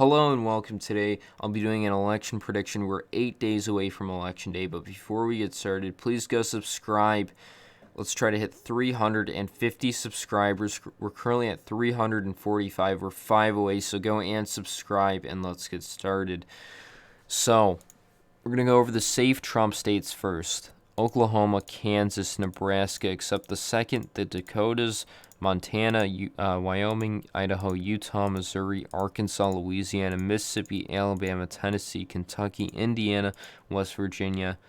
Hello and welcome. Today I'll be doing an election prediction. We're 8 days away from election day, but before we get started, please go subscribe. Let's try to hit 350 subscribers. We're currently at 345. We're 5 away, so go and subscribe and let's get started. So, we're going to go over the safe Trump states first. Oklahoma, Kansas, Nebraska, except the second, the Dakotas, Montana, Wyoming, Idaho, Utah, Missouri, Arkansas, Louisiana, Mississippi, Alabama, Tennessee, Kentucky, Indiana, West Virginia,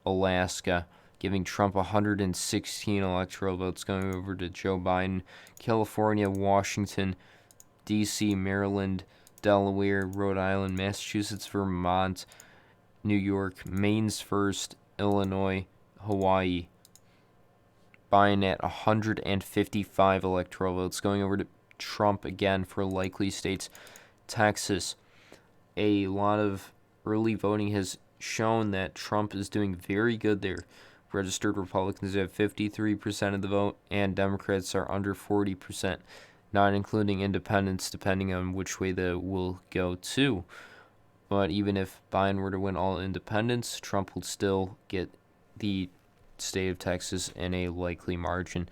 Alaska, giving Trump 116 electoral votes, going over to Joe Biden. California, Washington, D.C., Maryland, Delaware, Rhode Island, Massachusetts, Vermont, New York, Maine's first, Illinois, Hawaii. Biden at 155 electoral votes. Going over to Trump again for likely states. Texas, a lot of early voting has shown that Trump is doing very good there. Registered Republicans have 53% of the vote, and Democrats are under 40%, not including independents, depending on which way they will go to. But even if Biden were to win all independents, Trump will still get the state of Texas in a likely margin.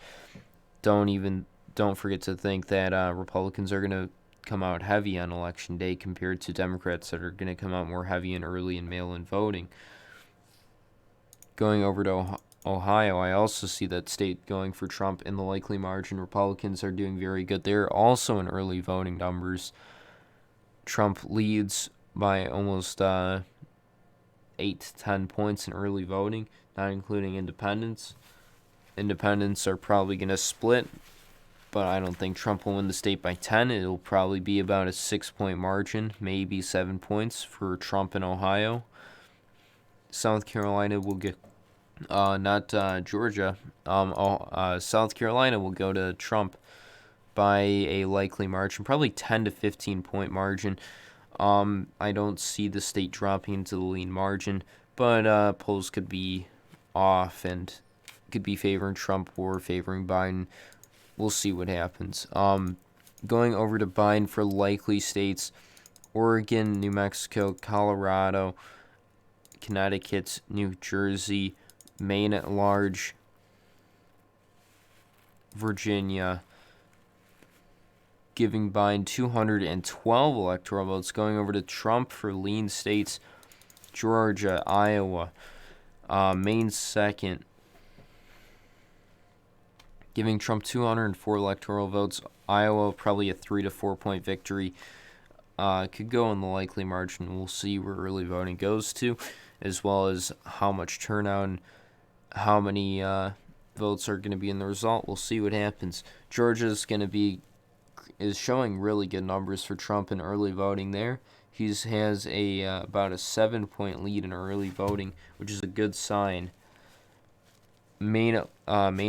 Don't forget to think that Republicans are going to come out heavy on election day compared to Democrats that are going to come out more heavy and early in mail-in voting. Going over to Ohio, I also see that state going for Trump in the likely margin. Republicans are doing very good there, also in early voting numbers. Trump leads by almost 8 to 10 points in early voting, not including independents. Independents are probably going to split, but I don't think Trump will win the state by 10. It'll probably be about a 6-point margin, maybe 7 points for Trump in Ohio. South Carolina will get, not Georgia. South Carolina will go to Trump by a likely margin, probably 10 to 15-point margin. I don't see the state dropping into the lean margin, but polls could be off and could be favoring Trump or favoring Biden. We'll see what happens. Going over to Biden for likely states: Oregon, New Mexico, Colorado, Connecticut, New Jersey, Maine at large, Virginia, giving Biden 212 electoral votes. Going over to Trump for lean states: Georgia, Iowa, Maine second, giving Trump 204 electoral votes. Iowa, probably a 3 to 4 point victory. Could go in the likely margin. We'll see where early voting goes to, as well as how much turnout and how many votes are going to be in the result. We'll see what happens. Georgia is showing really good numbers for Trump in early voting there. He has about a 7-point lead in early voting, which is a good sign. Maine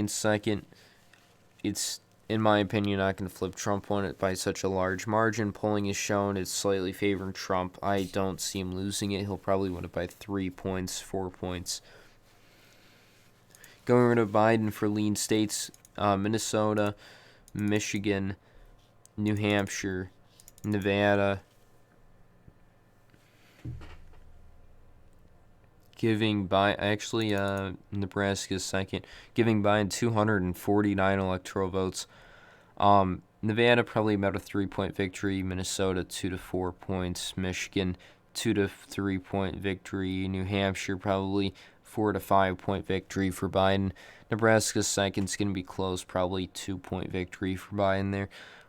second. It's, in my opinion, not going to flip. Trump won it by such a large margin. Polling has shown it's slightly favoring Trump. I don't see him losing it. He'll probably win it by 3 points, 4 points. Going over to Biden for lean states: Minnesota, Michigan, New Hampshire, Nevada, giving Nebraska second, giving Biden 249 electoral votes. Nevada probably about a 3-point victory. Minnesota 2 to 4 points. Michigan 2 to 3 point victory. New Hampshire probably 4 to 5 point victory for Biden. Nebraska second's going to be close, probably 2-point victory for Biden there.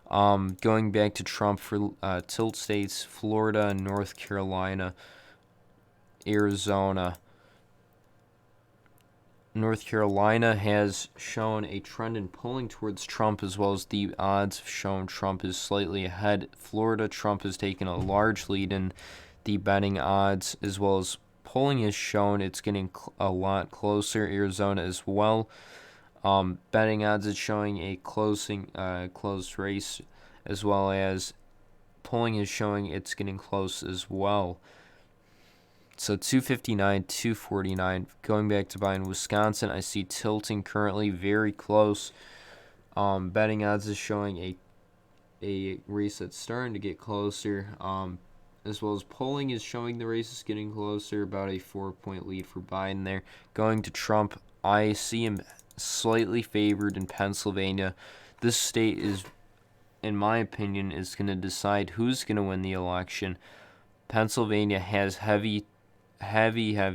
Going back to Trump for tilt states: Florida, North Carolina, Arizona. North Carolina has shown a trend in polling towards Trump, as well as the odds have shown Trump is slightly ahead. Florida, Trump has taken a large lead in the betting odds, as well as polling has shown it's getting a lot closer. Arizona as well. Betting odds is showing a close race, as well as polling is showing it's getting close as well. So 259, 249. Going back to Biden, Wisconsin, I see tilting currently very close. Betting odds is showing a race that's starting to get closer. as well as polling is showing the race is getting closer, about a 4-point lead for Biden there. Going to Trump, I see him slightly favored in Pennsylvania. This state is, in my opinion, is going to decide who's going to win the election. Pennsylvania has heavy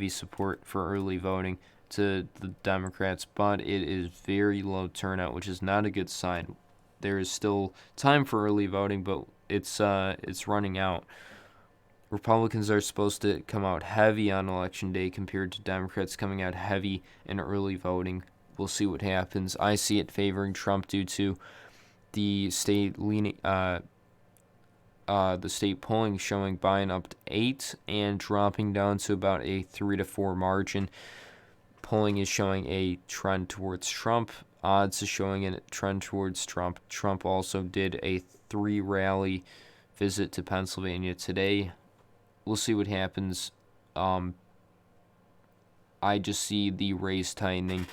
support for early voting to the Democrats, but it is very low turnout, which is not a good sign. There is still time for early voting, but it's running out. Republicans are supposed to come out heavy on election day compared to Democrats coming out heavy in early voting. We'll see what happens. I see it favoring Trump due to the state polling showing Biden up to 8 and dropping down to about a 3 to 4 margin. Polling is showing a trend towards Trump. Odds is showing a trend towards Trump. Trump also did a 3-rally visit to Pennsylvania today. We'll see what happens. I just see the race tightening.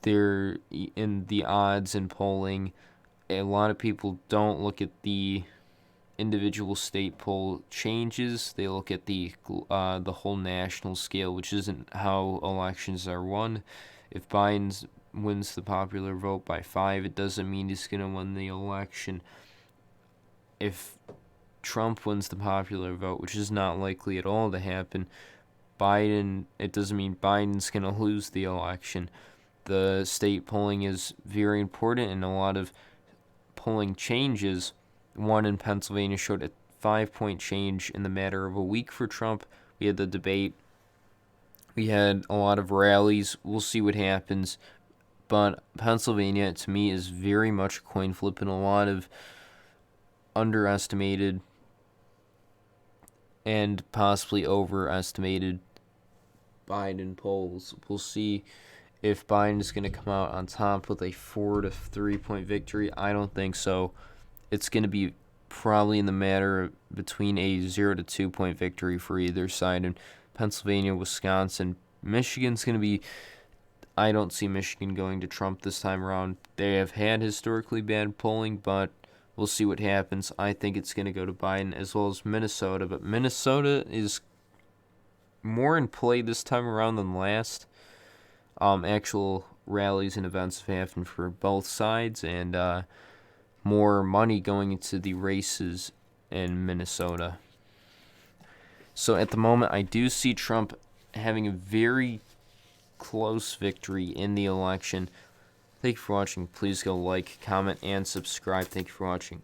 They're in the odds and polling. A lot of people don't look at the individual state poll changes. They look at the whole national scale, which isn't how elections are won. If Biden wins the popular vote by 5, it doesn't mean he's going to win the election. If Trump wins the popular vote, which is not likely at all to happen, it doesn't mean Biden's going to lose the election. The state polling is very important, and a lot of polling changes. One in Pennsylvania showed a 5-point change in the matter of a week for Trump. We had the debate. We had a lot of rallies. We'll see what happens. But Pennsylvania, to me, is very much a coin flip and a lot of underestimated and possibly overestimated Biden polls. We'll see if Biden is going to come out on top with a 4 to 3-point victory. I don't think so. It's going to be probably in the matter between a 0 to 2-point victory for either side. In Pennsylvania, Wisconsin, Michigan's going to be. I don't see Michigan going to Trump this time around. They have had historically bad polling, but we'll see what happens. I think it's going to go to Biden, as well as Minnesota. But Minnesota is more in play this time around than last. Actual rallies and events have happened for both sides, and more money going into the races in Minnesota. So at the moment, I do see Trump having a very close victory in the election. Thank you for watching. Please go like, comment, and subscribe. Thank you for watching.